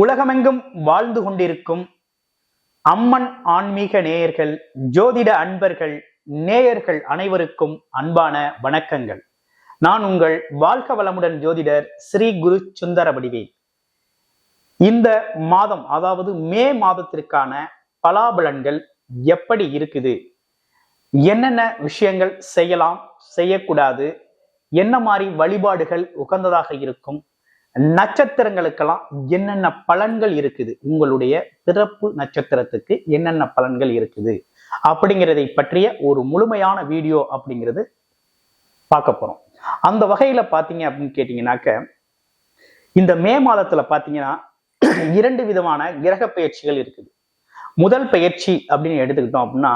உலகமெங்கும் வாழ்ந்து கொண்டிருக்கும் அம்மன் ஆன்மீக நேயர்கள், ஜோதிட அன்பர்கள், நேயர்கள் அனைவருக்கும் அன்பான வணக்கங்கள். நான் உங்கள் வாழ்க வளமுடன் ஜோதிடர் ஸ்ரீ குரு சுந்தர வடிவேல். இந்த மாதம், அதாவது மே மாதத்திற்கான பலாபலன்கள் எப்படி இருக்குது, என்னென்ன விஷயங்கள் செய்யலாம், செய்யக்கூடாது, என்ன மாதிரி வழிபாடுகள் உகந்ததாக இருக்கும், நட்சத்திரங்களுக்கெல்லாம் என்னென்ன பலன்கள் இருக்குது, உங்களுடைய பிறப்பு நட்சத்திரத்துக்கு என்னென்ன பலன்கள் இருக்குது அப்படிங்கிறதை பற்றிய ஒரு முழுமையான வீடியோ அப்படிங்கிறது பார்க்க போறோம். அந்த வகையில பாத்தீங்க அப்படின்னு கேட்டீங்கன்னாக்க, இந்த மே மாதத்துல பாத்தீங்கன்னா 2 விதமான கிரக பெயர்ச்சிகள் இருக்குது. முதல் பெயர்ச்சி அப்படின்னு எடுத்துக்கிட்டோம் அப்படின்னா,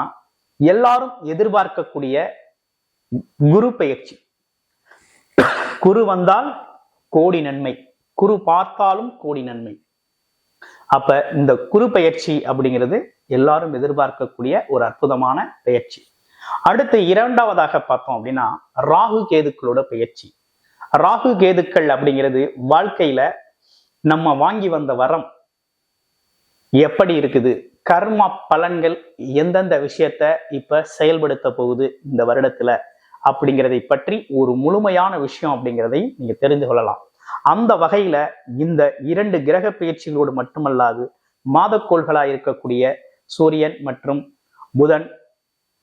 எல்லாரும் எதிர்பார்க்கக்கூடிய குரு பெயர்ச்சி. குரு வந்தால் கோடி நன்மை, குரு பார்த்தாலும் கோடி நன்மை. அப்ப இந்த குரு பெயர்ச்சி அப்படிங்கிறது எல்லாரும் எதிர்பார்க்கக்கூடிய ஒரு அற்புதமான பெயர்ச்சி. அடுத்து இரண்டாவதாக பார்த்தோம் அப்படின்னா, ராகு கேதுக்களோட பெயர்ச்சி. ராகு கேதுக்கள் அப்படிங்கிறது வாழ்க்கையில நம்ம வாங்கி வந்த வரம் எப்படி இருக்குது, கர்ம பலன்கள் எந்தெந்த விஷயத்த இப்ப செயல்படுத்த போகுது இந்த வருடத்துல அப்படிங்கிறதை பற்றி ஒரு முழுமையான விஷயம் அப்படிங்கிறதை நீங்க தெரிந்து கொள்ளலாம். அந்த வகையில இந்த 2 கிரக பெயர்ச்சிகளோடு மட்டுமல்லாது, மாதக்கோள்களா இருக்கக்கூடிய சூரியன் மற்றும் புதன்,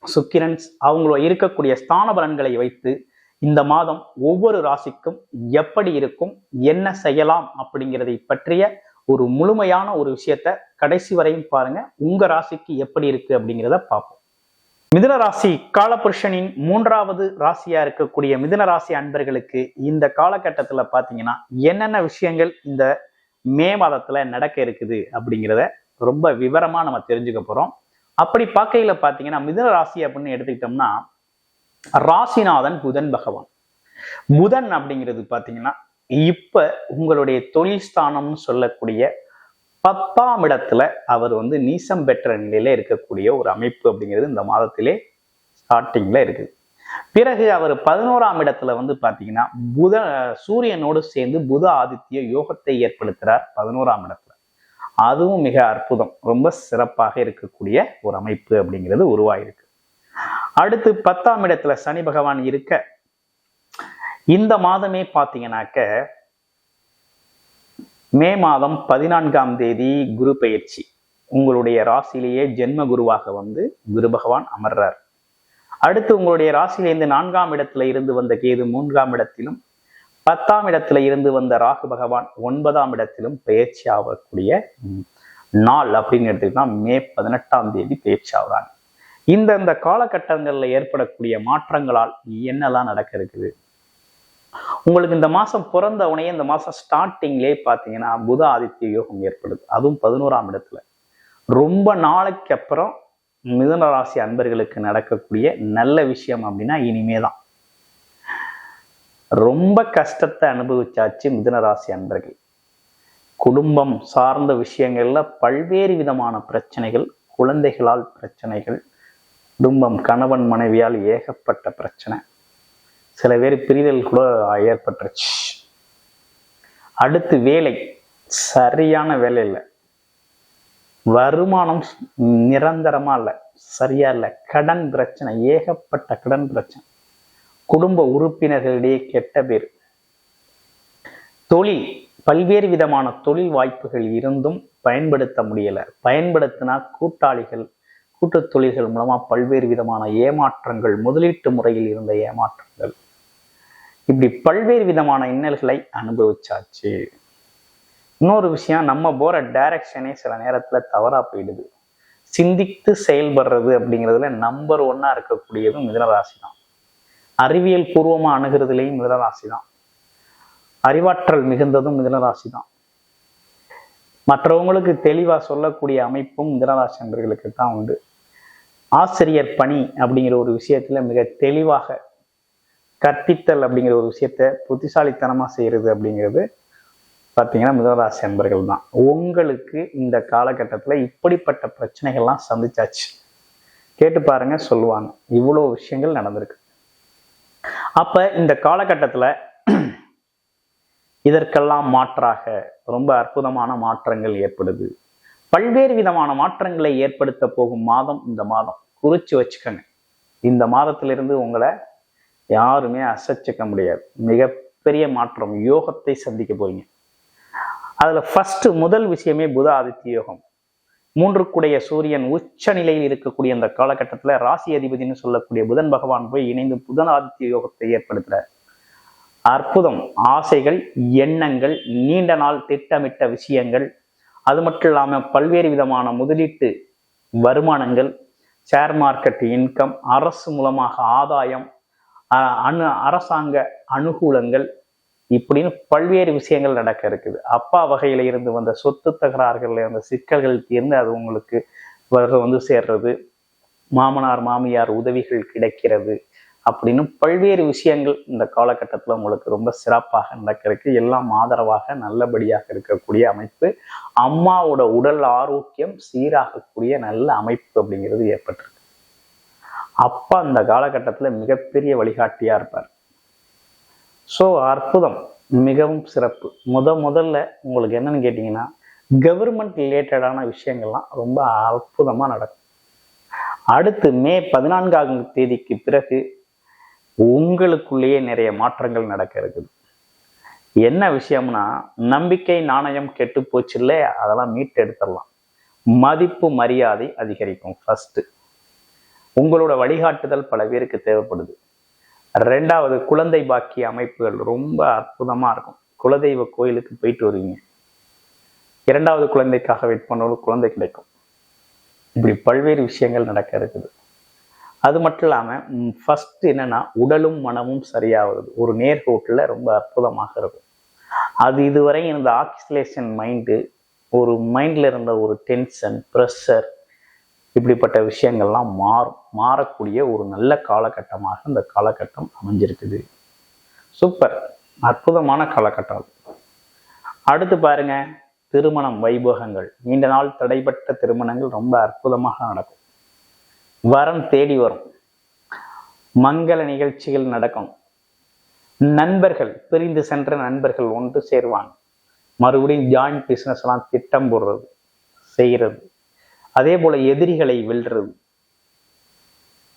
சுக்கிரன் அவங்கள இருக்கக்கூடிய ஸ்தான பலன்களை வைத்து இந்த மாதம் ஒவ்வொரு ராசிக்கும் எப்படி இருக்கும், என்ன செய்யலாம் அப்படிங்கிறதை பற்றிய ஒரு முழுமையான ஒரு விஷயத்த கடைசி வரையும் பாருங்க. உங்க ராசிக்கு எப்படி இருக்கு அப்படிங்கிறத பார்ப்போம். மிதுன ராசி காலபுருஷனின் 3வது ராசியா இருக்கக்கூடிய மிதுன ராசி அன்பர்களுக்கு இந்த காலகட்டத்துல பாத்தீங்கன்னா என்னென்ன விஷயங்கள் இந்த மே மாதத்துல நடக்க இருக்குது அப்படிங்கிறத ரொம்ப விவரமா நம்ம தெரிஞ்சுக்க போறோம். அப்படி பார்க்கையில பாத்தீங்கன்னா, மிதுன ராசி அப்படின்னு எடுத்துக்கிட்டோம்னா, ராசிநாதன் புதன் பகவான். புதன் அப்படிங்கிறது பாத்தீங்கன்னா இப்ப உங்களுடைய தொழில் ஸ்தானம்னு சொல்லக்கூடிய 10ஆம் இடத்துல அவர் நீசம் பெற்ற நிலையில இருக்கக்கூடிய ஒரு அமைப்பு அப்படிங்கிறது இந்த மாதத்திலே ஸ்டார்டிங்ல இருக்குது. பிறகு அவர் 11ஆம் இடத்துல பாத்தீங்கன்னா சூரியனோடு சேர்ந்து புத ஆதித்ய யோகத்தை ஏற்படுத்துறார் 11ஆம் இடத்துல. அதுவும் மிக அற்புதம், ரொம்ப சிறப்பாக இருக்கக்கூடிய ஒரு அமைப்பு அப்படிங்கிறது உருவாயிருக்கு. அடுத்து 10ஆம் இடத்துல சனி பகவான் இருக்க, இந்த மாதமே பாத்தீங்கன்னாக்க மே மாதம் 14ஆம் தேதி குரு பெயர்ச்சி. உங்களுடைய ராசியிலேயே ஜென்ம குருவாக குரு பகவான் அமர்றார். அடுத்து உங்களுடைய ராசியிலிருந்து 4ஆம் இடத்துல இருந்து வந்த கேது 3ஆம் இடத்திலும், 10ஆம் இடத்துல இருந்து வந்த ராகு பகவான் 9ஆம் இடத்திலும் பெயர்ச்சி ஆகக்கூடிய நாள் அப்படின்னு எடுத்துக்கிட்டா மே 18ஆம் தேதி பெயர்ச்சி ஆகுறாங்க. இந்த காலகட்டங்கள்ல ஏற்படக்கூடிய மாற்றங்களால் என்னெல்லாம் நடக்க இருக்குது, உங்களுக்கு இந்த மாசம் பிறந்த உடனே இந்த மாசம் ஸ்டார்டிங்லேயே பாத்தீங்கன்னா புத ஆதித்ய யோகம் ஏற்படுது, அதுவும் 11ஆம் இடத்துல. ரொம்ப நாளைக்கு அப்புறம் மிதுன ராசி அன்பர்களுக்கு நடக்கக்கூடிய நல்ல விஷயம் அப்படின்னா இனிமேதான். ரொம்ப கஷ்டத்தை அனுபவிச்சாச்சு மிதுன ராசி அன்பர்கள். குடும்பம் சார்ந்த விஷயங்கள்ல பல்வேறு விதமான பிரச்சனைகள், குழந்தைகளால் பிரச்சனைகள், குடும்பம் கணவன் மனைவியால் ஏகப்பட்ட பிரச்சனை, சில பேர் பிரிதல் கூட ஏற்பட்டுருச்சு. அடுத்து வேலை, சரியான வேலை இல்லை, வருமானம் நிரந்தரமா இல்லை, சரியா இல்லை, கடன் பிரச்சனை, ஏகப்பட்ட கடன் பிரச்சனை, குடும்ப உறுப்பினர்களிடையே கெட்ட பேர், தொழில் பல்வேறு விதமான தொழில் வாய்ப்புகள் இருந்தும் பயன்படுத்த முடியல, பயன்படுத்தினா கூட்டாளிகள் கூட்டு தொழில்கள் மூலமா பல்வேறு விதமான ஏமாற்றங்கள், முதலீட்டு முறையில் இருந்த ஏமாற்றங்கள், இப்படி பல்வேறு விதமான இன்னல்களை அனுபவிச்சாச்சு. இன்னொரு விஷயம், நம்ம போற டைரக்ஷனே சில நேரத்துல தவறா போயிடுது. சிந்தித்து செயல்படுறது அப்படிங்கிறதுல நம்பர் 1 இருக்கக்கூடியதும் மிதுனராசி தான். அறிவியல் பூர்வமா அணுகிறதுலையும் மிதுனராசி தான். அறிவாற்றல் மிகுந்ததும் மிதுனராசி தான். மற்றவங்களுக்கு தெளிவா சொல்லக்கூடிய அமைப்பும் மிதுனராசி நண்பர்களுக்கு தான் உண்டு. ஆசிரியர் பணி அப்படிங்கிற ஒரு விஷயத்துல மிக தெளிவாக கற்பித்தல் அப்படிங்கிற ஒரு விஷயத்த புத்திசாலித்தனமா செய்யறது அப்படிங்கிறது பார்த்தீங்கன்னா மிதுனராசி அன்பர்கள் தான். உங்களுக்கு இந்த காலகட்டத்துல இப்படிப்பட்ட பிரச்சனைகள்லாம் சந்திச்சாச்சு, கேட்டு பாருங்க, சொல்லுவாங்க. இவ்வளோ விஷயங்கள் நடந்திருக்கு. அப்ப இந்த காலகட்டத்துல இதற்கெல்லாம் மாற்றாக ரொம்ப அற்புதமான மாற்றங்கள் ஏற்படுது. பல்வேறு விதமான மாற்றங்களை ஏற்படுத்த போகும் மாதம் இந்த மாதம். குறிச்சு வச்சுக்கோங்க. இந்த மாதத்திலிருந்து உங்களை யாருமே அசைச்சிக்க முடியாது. மிகப்பெரிய மாற்றம், யோகத்தை சந்திக்க போறீங்க. அதுல முதல் விஷயமே புத ஆதித்ய யோகம். 3 சூரியன் உச்ச நிலையில் இருக்கக்கூடிய அந்த காலகட்டத்துல ராசி அதிபதினு சொல்லக்கூடிய புதன் பகவான் போய் இணைந்து புதன் ஆதித்ய யோகத்தை ஏற்படுத்துறார். அற்புதம். ஆசைகள், எண்ணங்கள், நீண்ட நாள் திட்டமிட்ட விஷயங்கள், அது மட்டும் இல்லாம பல்வேறு விதமான முதலீட்டு வருமானங்கள், ஷேர் மார்க்கெட் இன்கம், அரசு மூலமாக ஆதாயம், அரசாங்க அனுகூலங்கள், இப்படின்னு பல்வேறு விஷயங்கள் நடக்க இருக்குது. அப்பா வகையில இருந்து வந்த சொத்து தகராறுகள்ல இருந்த சிக்கல்கள் தீர்ந்து அது உங்களுக்கு வந்து சேர்றது, மாமனார் மாமியார் உதவிகள் கிடைக்கிறது, அப்படின்னு பல்வேறு விஷயங்கள் இந்த காலகட்டத்தில் உங்களுக்கு ரொம்ப சிறப்பாக நடக்கிறதுக்கு, எல்லாம் ஆதரவாக நல்லபடியாக இருக்கக்கூடிய அமைப்பு. அம்மாவோட உடல் ஆரோக்கியம் சீராகக்கூடிய நல்ல அமைப்பு அப்படிங்கிறது ஏற்பட்டிருக்கு. அப்பா இந்த காலகட்டத்தில் மிகப்பெரிய வழிகாட்டியா இருப்பார். ஸோ அற்புதம், மிகவும் சிறப்பு. முதல்ல உங்களுக்கு என்னன்னு கேட்டீங்கன்னா, கவர்மெண்ட் ரிலேட்டடான விஷயங்கள்லாம் ரொம்ப அற்புதமா நடக்கும். அடுத்து மே 14ஆம் தேதிக்கு பிறகு உங்களுக்குள்ளேயே நிறைய மாற்றங்கள் நடக்க இருக்குது. என்ன விஷயம்னா, நம்பிக்கை நாணயம் கெட்டு போச்சு இல்லையா, அதெல்லாம் மீட்டு எடுத்துடலாம். மதிப்பு மரியாதை அதிகரிக்கும். உங்களோட வழிகாட்டுதல் பல பேருக்கு தேவைப்படுது. 2வது, குழந்தை பாக்கிய அமைப்புகள் ரொம்ப அற்புதமா இருக்கும். குலதெய்வ கோயிலுக்கு போயிட்டு வருவீங்க. 2வது குழந்தைக்காக வெயிட் பண்ணவங்க குழந்தை கிடைக்கும். இப்படி பல்வேறு விஷயங்கள் நடக்க இருக்குது. அது மட்டும் இல்லாம என்னன்னா, உடலும் மனமும் சரியாவது. ஒரு நேர்கோட்டுல ரொம்ப அற்புதமாக இருக்கும். அது இதுவரை இருந்த ஆக்சிலேஷன் மைண்டு, ஒரு மைண்ட்ல இருந்த ஒரு டென்ஷன், ப்ரெஷர், இப்படிப்பட்ட விஷயங்கள்லாம் மாறக்கூடிய ஒரு நல்ல காலகட்டமாக இந்த காலகட்டம் அமைஞ்சிருக்குது. சூப்பர், அற்புதமான காலகட்டம். அடுத்து பாருங்க, திருமணம் வைபோகங்கள். நீண்ட நாள் தடைப்பட்ட திருமணங்கள் ரொம்ப அற்புதமாக நடக்கும். வரம் தேடி வரும். மங்கள நிகழ்ச்சிகள் நடக்கும். நண்பர்கள், பிரிந்து சென்ற நண்பர்கள் ஒன்று சேருவாங்க. மறுபடியும் ஜாயிண்ட் பிசினஸ் எல்லாம் திட்டம் போடுறது, செய்கிறது. அதே போல எதிரிகளை வெல்றது.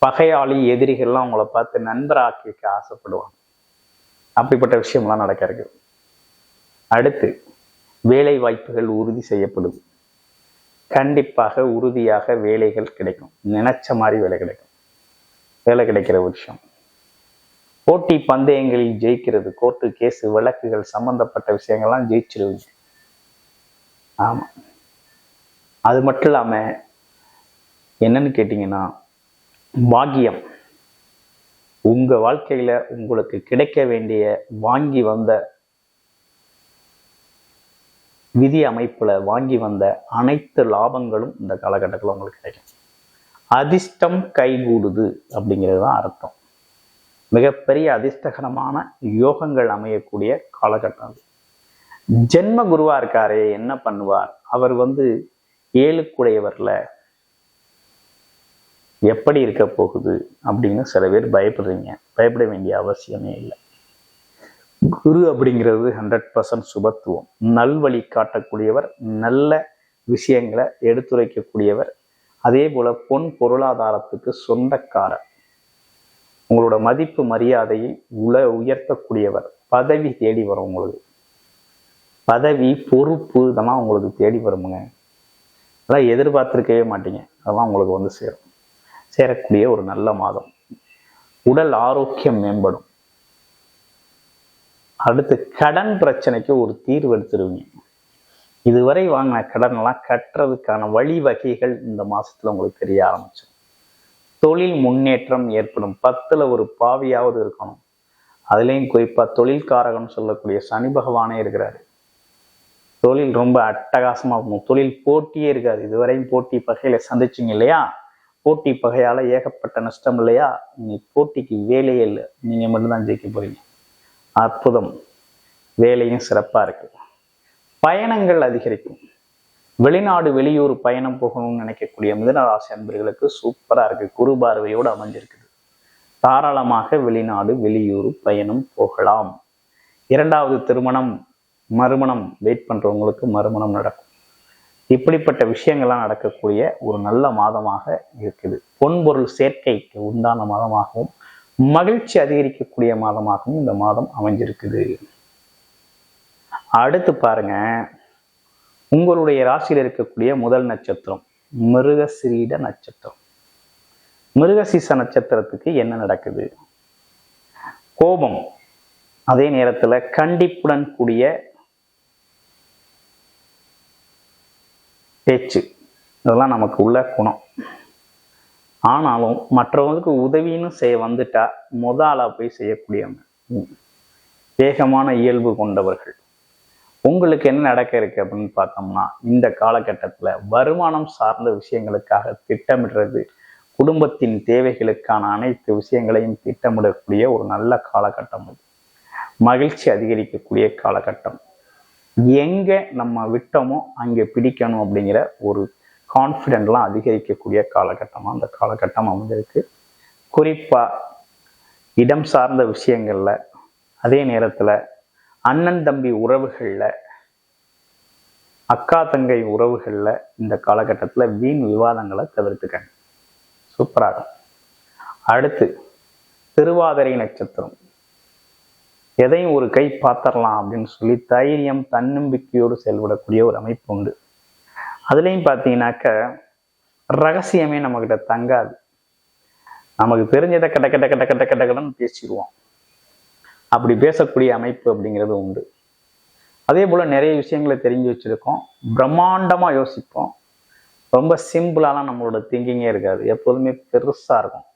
பகையாளி எதிரிகள்லாம் உங்களை பார்த்து நண்பராக்கிக்க ஆசைப்படுவாங்க. அப்படிப்பட்ட விஷயம்லாம் நடக்க இருக்கு. அடுத்து, வேலை வாய்ப்புகள் உறுதி செய்யப்படுது. கண்டிப்பாக உறுதியாக வேலைகள் கிடைக்கும். நினைச்ச மாதிரி வேலை கிடைக்கும். வேலை கிடைக்கிற விஷயம். போட்டி பந்தயங்களில் ஜெயிக்கிறது. கோர்ட்டு கேஸ் வழக்குகள் சம்பந்தப்பட்ட விஷயங்கள்லாம் ஜெயிச்சிருவீங்க. ஆமா, அது மட்டும் இல்லாம என்னன்னு கேட்டீங்கன்னா, பாக்கியம். உங்க வாழ்க்கையில உங்களுக்கு கிடைக்க வேண்டிய, வாங்கி வந்த விதி அமைப்புல வாங்கி வந்த அனைத்து லாபங்களும் இந்த காலகட்டத்தில் உங்களுக்கு கிடைக்கும். அதிர்ஷ்டம் கைகூடுது அப்படிங்கிறது தான் அர்த்தம். மிகப்பெரிய அதிர்ஷ்டகரமான யோகங்கள் அமையக்கூடிய காலகட்டம். ஜென்ம குருவா இருக்காரே, என்ன பண்ணுவார் அவர்? 7க்குடையவர்ல எப்படி இருக்க போகுது அப்படின்னு சில பேர் பயப்படுறீங்க. பயப்பட வேண்டிய அவசியமே இல்லை. குரு அப்படிங்கிறது 100% சுபத்துவம். நல்வழி காட்டக்கூடியவர், நல்ல விஷயங்களை எடுத்துரைக்கக்கூடியவர். அதே போல பொன் பொருளாதாரத்துக்கு சொந்தக்காரர். உங்களோட மதிப்பு மரியாதையை உயர்த்தக்கூடியவர். பதவி தேடி வரும். உங்களுக்கு பதவி, பொறுப்பு இதெல்லாம் உங்களுக்கு தேடி வருமுங்க. அதெல்லாம் எதிர்பார்த்திருக்கவே மாட்டீங்க. அதெல்லாம் உங்களுக்கு சேரக்கூடிய ஒரு நல்ல மாதம். உடல் ஆரோக்கியம் மேம்படும். அடுத்து, கடன் பிரச்சனைக்கு ஒரு தீர்வு எடுத்துருவீங்க. இதுவரை வாங்கின கடன் எல்லாம் கட்டுறதுக்கான வழிவகைகள் இந்த மாசத்துல உங்களுக்கு தெரிய ஆரம்பிச்சிடும். தொழில் முன்னேற்றம் ஏற்படும். 10ல் ஒரு பாவியாவது இருக்கணும். அதுலேயும் குறிப்பா தொழில்காரகன்னு சொல்லக்கூடிய சனி பகவானே இருக்கிறாரு. தொழில் ரொம்ப அட்டகாசமா இருக்கும். தொழில் போட்டியே இருக்காது. இதுவரையும் போட்டி பகையில சந்திச்சிங்க இல்லையா? போட்டி பகையால ஏகப்பட்ட நஷ்டம் இல்லையா? இன்னைக்கு போட்டிக்கு வேலையே இல்லை. நீங்க மட்டும்தான் ஜெயிக்க போறீங்க. அற்புதம். வேலையும் சிறப்பா இருக்கு. பயணங்கள் அதிகரிக்கும். வெளிநாடு வெளியூர் பயணம் போகணும்னு நினைக்கக்கூடிய மிதுன ராசி அன்பர்களுக்கு சூப்பரா இருக்கு. குரு பார்வையோடு அமைஞ்சிருக்குது. தாராளமாக வெளிநாடு வெளியூர் பயணம் போகலாம். இரண்டாவது திருமணம், மறுமணம் வெயிட் பண்றவங்களுக்கு மறுமணம் நடக்கும். இப்படிப்பட்ட விஷயங்கள்லாம் நடக்கக்கூடிய ஒரு நல்ல மாதமாக இருக்குது. பொன்பொருள் சேர்க்கைக்கு உண்டான மாதமாகவும் மகிழ்ச்சி அதிகரிக்கக்கூடிய மாதமாகவும் இந்த மாதம் அமைஞ்சிருக்குது. அடுத்து பாருங்க, உங்களுடைய ராசியில் இருக்கக்கூடிய முதல் நட்சத்திரம் மிருகசீரிட நட்சத்திரம். மிருகசீச நட்சத்திரத்துக்கு என்ன நடக்குது? கோபம், அதே நேரத்துல கண்டிப்புடன் கூடிய பேச்சு, இதெல்லாம் நமக்கு உள்ள குணம். ஆனாலும் மற்றவங்களுக்கு உதவின்னு செய்ய வந்துட்டா முதலா போய் செய்யக்கூடியவங்க, வேகமான இயல்பு கொண்டவர்கள். உங்களுக்கு என்ன நடக்க இருக்கு அப்படின்னு பார்த்தோம்னா, இந்த காலகட்டத்துல வருமானம் சார்ந்த விஷயங்களுக்காக திட்டமிடுறது, குடும்பத்தின் தேவைகளுக்கான அனைத்து விஷயங்களையும் திட்டமிடக்கூடிய ஒரு நல்ல காலகட்டம். அது மகிழ்ச்சி அதிகரிக்கக்கூடிய காலகட்டம். எங்க நம்ம விட்டோமோ அங்கே பிடிக்கணும் அப்படிங்கிற ஒரு கான்ஃபிடென்ட்லாம் அதிகரிக்கக்கூடிய காலகட்டமாக அந்த காலகட்டம் அமைஞ்சிருக்கு. குறிப்பா இடம் சார்ந்த விஷயங்கள்ல, அதே நேரத்துல அண்ணன் தம்பி உறவுகள்ல, அக்கா தங்கை உறவுகள்ல இந்த காலகட்டத்துல வீண் விவாதங்களை தவிர்த்துக்கங்க. சூப்பராக. அடுத்து திருவாதிரை நட்சத்திரம். எதையும் ஒரு கை பார்த்துடலாம் அப்படின்னு சொல்லி தைரியம் தன்னம்பிக்கையோடு செயல்படக்கூடிய ஒரு அமைப்பு உண்டு. அதுலேயும் பார்த்தீங்கன்னாக்க ரகசியமே நம்மக்கிட்ட தங்காது. நமக்கு தெரிஞ்சதை கட்ட கட்ட கட்ட கட்ட கட்ட கடன்னு பேசிடுவோம். அப்படி பேசக்கூடிய அமைப்பு அப்படிங்கிறது உண்டு. அதே போல நிறைய விஷயங்களை தெரிஞ்சு வச்சிருக்கோம். பிரம்மாண்டமா யோசிப்போம். ரொம்ப சிம்பிளாலாம் நம்மளோட திங்கிங்கே இருக்காது. எப்போதுமே பெருசா இருக்கும்.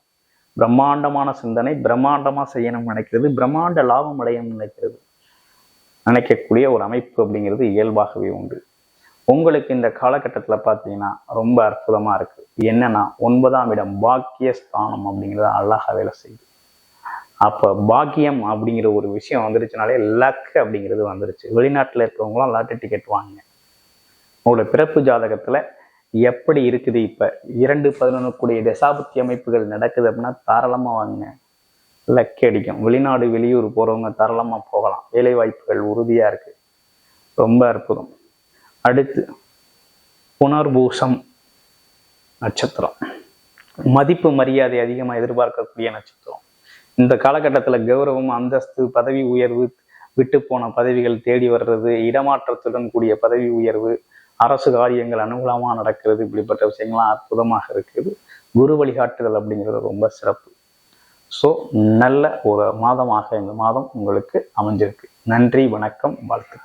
பிரம்மாண்டமான சிந்தனை, பிரம்மாண்டமா செய்யணும்னு நினைக்கிறது, பிரம்மாண்ட லாபம் அடையணும்னு நினைக்கக்கூடிய ஒரு அமைப்பு அப்படிங்கிறது இயல்பாகவே உண்டு. உங்களுக்கு இந்த காலகட்டத்தில் பார்த்தீங்கன்னா ரொம்ப அற்புதமா இருக்கு. என்னன்னா 9ஆம் இடம் பாக்கிய ஸ்தானம் அப்படிங்கிறது அழகா வேலை செய்யுது. அப்ப பாக்கியம் அப்படிங்கிற ஒரு விஷயம் வந்துருச்சுனாலே லக் அப்படிங்கிறது வந்துருச்சு. வெளிநாட்டுல இருக்கிறவங்களாம் லாட்டரி டிக்கெட் வாங்குங்க. உங்களோட பிறப்பு ஜாதகத்துல எப்படி இருக்குது, இப்ப 2-11 கூடிய தசாபுத்தி அமைப்புகள் நடக்குது அப்படின்னா தாராளமா வாங்குங்க, லக் அடிக்கும். வெளிநாடு வெளியூர் போறவங்க தாராளமா போகலாம். வேலை வாய்ப்புகள் உறுதியா இருக்கு. ரொம்ப அற்புதம். அடுத்து புனர்பூசம் நட்சத்திரம். மதிப்பு மரியாதை அதிகமாக எதிர்பார்க்கக்கூடிய நட்சத்திரம். இந்த காலகட்டத்தில் கௌரவம், அந்தஸ்து, பதவி உயர்வு, விட்டு போன பதவிகள் தேடி வர்றது, இடமாற்றத்துடன் கூடிய பதவி உயர்வு, அரசு காரியங்கள் அனுகூலமாக நடக்கிறது, இப்படிப்பட்ட விஷயங்கள்லாம் அற்புதமாக இருக்குது. குரு வழிகாட்டுதல் அப்படிங்கிறது ரொம்ப சிறப்பு. ஸோ நல்ல ஒரு மாதமாக இந்த மாதம் உங்களுக்கு அமைஞ்சிருக்கு. நன்றி, வணக்கம், வாழ்த்துக்கள்.